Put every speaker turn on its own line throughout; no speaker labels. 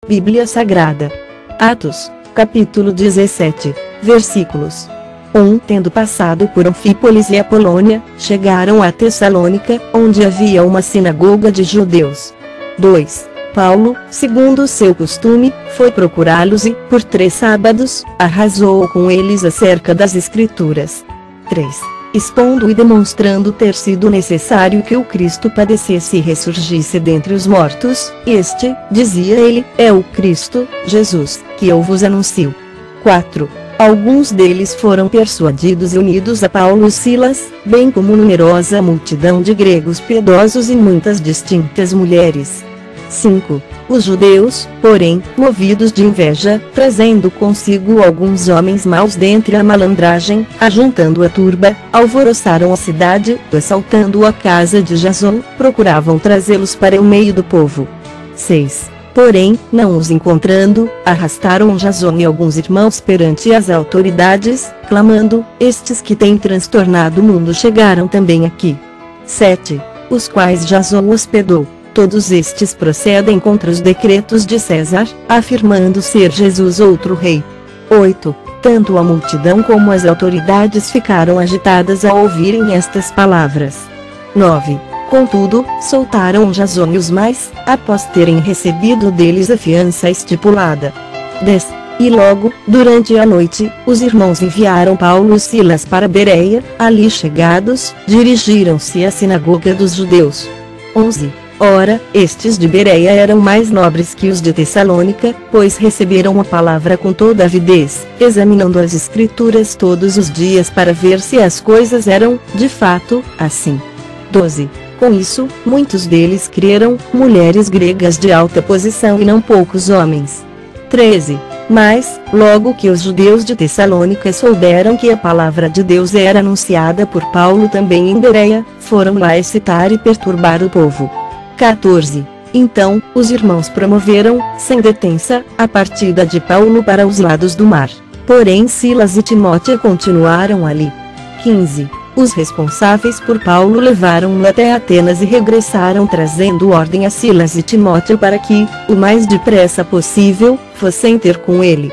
Bíblia Sagrada. Atos, capítulo 17, versículos 1. Tendo passado por Anfípolis e Apolônia, chegaram a Tessalônica, onde havia uma sinagoga de judeus. 2. Paulo, segundo seu costume, foi procurá-los e, por 3 sábados, arrasou com eles acerca das Escrituras. 3. Expondo e demonstrando ter sido necessário que o Cristo padecesse e ressurgisse dentre os mortos, este, dizia ele, é o Cristo, Jesus, que eu vos anuncio. 4. Alguns deles foram persuadidos e unidos a Paulo e Silas, bem como numerosa multidão de gregos piedosos e muitas distintas mulheres. 5. Os judeus, porém, movidos de inveja, trazendo consigo alguns homens maus dentre a malandragem, ajuntando a turba, alvoroçaram a cidade, assaltando a casa de Jason, procuravam trazê-los para o meio do povo. 6. Porém, não os encontrando, arrastaram Jason e alguns irmãos perante as autoridades, clamando, estes que têm transtornado o mundo chegaram também aqui. 7. Os quais Jason hospedou. Todos estes procedem contra os decretos de César, afirmando ser Jesus outro rei. 8. Tanto a multidão como as autoridades ficaram agitadas ao ouvirem estas palavras. 9. Contudo, soltaram Jason e os mais, após terem recebido deles a fiança estipulada. 10. E logo, durante a noite, os irmãos enviaram Paulo e Silas para Bereia, ali chegados, dirigiram-se à sinagoga dos judeus. 11. Ora, estes de Bereia eram mais nobres que os de Tessalônica, pois receberam a palavra com toda avidez, examinando as Escrituras todos os dias para ver se as coisas eram, de fato, assim. 12. Com isso, muitos deles creram, mulheres gregas de alta posição e não poucos homens. 13. Mas, logo que os judeus de Tessalônica souberam que a palavra de Deus era anunciada por Paulo também em Bereia, foram lá excitar e perturbar o povo. 14. Então, os irmãos promoveram, sem detença, a partida de Paulo para os lados do mar. Porém Silas e Timóteo continuaram ali. 15. Os responsáveis por Paulo levaram-no até Atenas e regressaram trazendo ordem a Silas e Timóteo para que, o mais depressa possível, fossem ter com ele.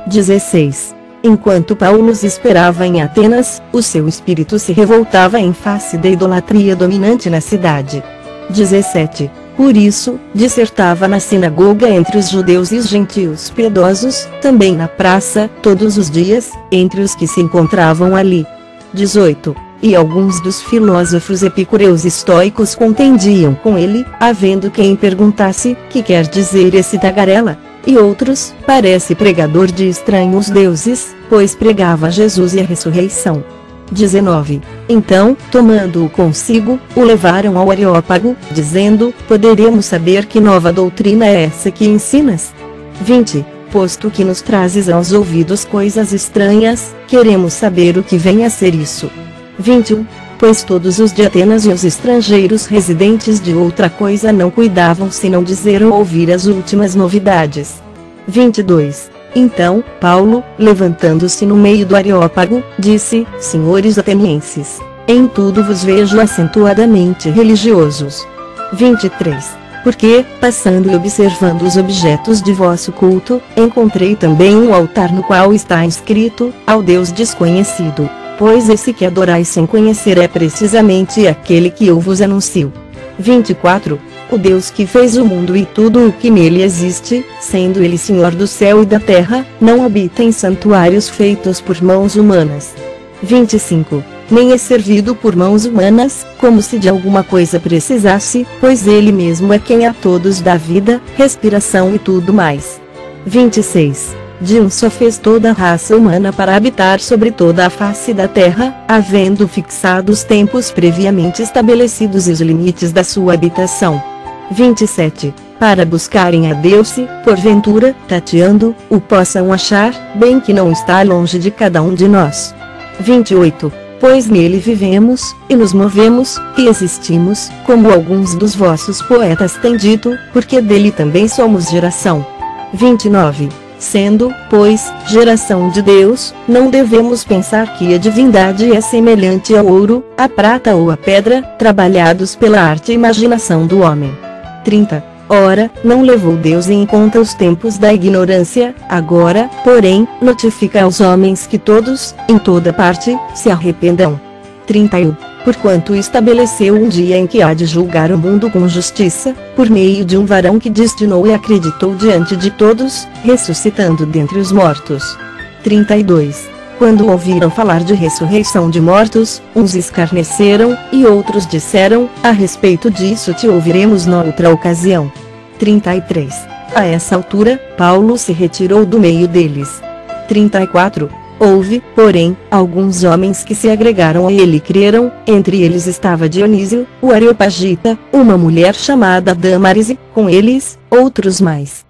16. Enquanto Paulo os esperava em Atenas, o seu espírito se revoltava em face da idolatria dominante na cidade. 17. Por isso, dissertava na sinagoga entre os judeus e os gentios piedosos, também na praça, todos os dias, entre os que se encontravam ali. 18. E alguns dos filósofos epicureus e estoicos contendiam com ele, havendo quem perguntasse, que quer dizer esse tagarela? E outros, parece pregador de estranhos deuses, pois pregava Jesus e a ressurreição. 19. Então, tomando-o consigo, o levaram ao Areópago, dizendo, poderemos saber que nova doutrina é essa que ensinas? 20. Posto que nos trazes aos ouvidos coisas estranhas, queremos saber o que vem a ser isso. 21. Pois todos os de Atenas e os estrangeiros residentes de outra coisa não cuidavam senão dizer ou ouvir as últimas novidades. 22. Então, Paulo, levantando-se no meio do Areópago, disse, senhores atenienses, em tudo vos vejo acentuadamente religiosos. 23. Porque, passando e observando os objetos de vosso culto, encontrei também um altar no qual está escrito, ao Deus desconhecido, pois esse que adorais sem conhecer é precisamente aquele que eu vos anuncio. 24. O Deus que fez o mundo e tudo o que nele existe, sendo ele Senhor do céu e da terra, não habita em santuários feitos por mãos humanas. 25. Nem é servido por mãos humanas, como se de alguma coisa precisasse, pois ele mesmo é quem a todos dá vida, respiração e tudo mais. 26. De um só fez toda a raça humana para habitar sobre toda a face da terra, havendo fixado os tempos previamente estabelecidos e os limites da sua habitação. 27. Para buscarem a Deus se, porventura, tateando, o possam achar, bem que não está longe de cada um de nós. 28. Pois nele vivemos, e nos movemos, e existimos, como alguns dos vossos poetas têm dito, porque dele também somos geração. 29. Sendo, pois, geração de Deus, não devemos pensar que a divindade é semelhante ao ouro, à prata ou à pedra, trabalhados pela arte e imaginação do homem. 30. Ora, não levou Deus em conta os tempos da ignorância, agora, porém, notifica aos homens que todos, em toda parte, se arrependam. 31. Porquanto estabeleceu um dia em que há de julgar o mundo com justiça, por meio de um varão que destinou e acreditou diante de todos, ressuscitando dentre os mortos. 32. Quando ouviram falar de ressurreição de mortos, uns escarneceram, e outros disseram, a respeito disso te ouviremos noutra ocasião. 33. A essa altura, Paulo se retirou do meio deles. 34. Houve, porém, alguns homens que se agregaram a ele e creram, entre eles estava Dionísio, o Areopagita, uma mulher chamada Damaris e, com eles, outros mais.